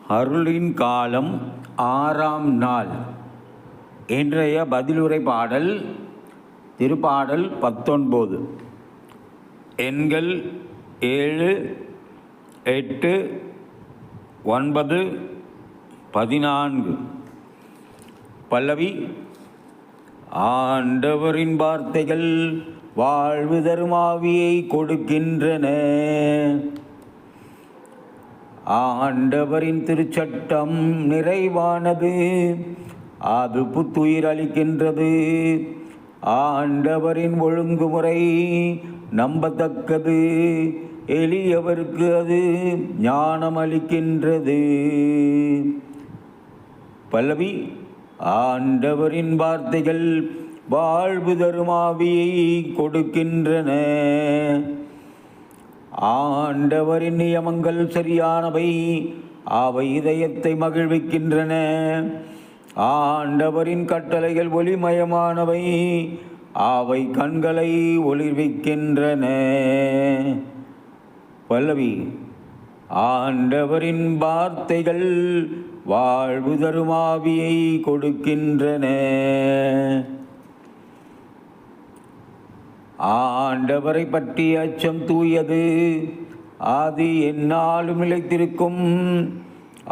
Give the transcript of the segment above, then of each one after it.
அருளின் காலம் 6ஆம் நாள். இன்றைய பதிலுரை பாடல் திருப்பாடல் 19. எண்கள் 7, 8, 9, 14. பல்லவி. ஆண்டவரின் வார்த்தைகள் வாழ்வு தரும் ஆவியை கொடுக்கின்றன. ஆண்டவரின் திருச்சட்டம் நிறைவானது, அது புத்துயிர் அளிக்கின்றது. ஆண்டவரின் ஒழுங்குமுறை நம்பத்தக்கது, எளியவருக்கு அது ஞானம் அளிக்கின்றது. பல்லவி. ஆண்டவரின் வார்த்தைகள் வாழ்வு தரும் ஆவியை கொடுக்கின்றன. ஆண்டவரின் நியமங்கள் சரியானவை, அவை இதயத்தை மகிழ்விக்கின்றன. ஆண்டவரின் கட்டளைகள் ஒளிமயமானவை, அவை கண்களை ஒளிர்விக்கின்றன. பல்லவி. ஆண்டவரின் வார்த்தைகள் வாழ்வு தரும் ஆவியை கொடுக்கின்றன. ஆண்டவரை பற்றிய அச்சம் தூயது, அது எந்நாளும் நிலைத்திருக்கும்.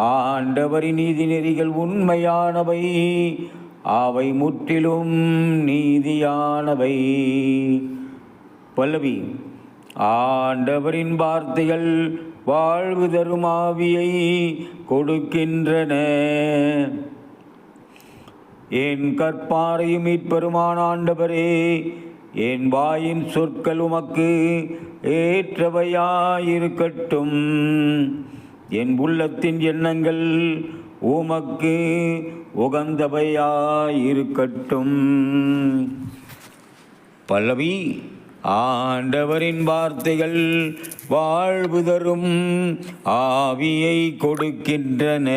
ஆண்டவரின் நீதி நெறிகள் உண்மையானவை, அவை முற்றிலும் நீதியானவை. பல்லவி. ஆண்டவரின் வார்த்தைகள் வாழ்வு தரும் ஆவியை கொடுக்கின்றன. என் கற்பாரையும் மீட்பெருமான ஆண்டவரே, என் வாயின் சொற்கள் உமக்கு ஏற்றவையாயிருக்கட்டும். என் உள்ளத்தின் எண்ணங்கள் உமக்கு உகந்தவையாயிருக்கட்டும். பல்லவி. ஆண்டவரின் வார்த்தைகள் வாழ்வு தரும் ஆவியை கொடுக்கின்றன.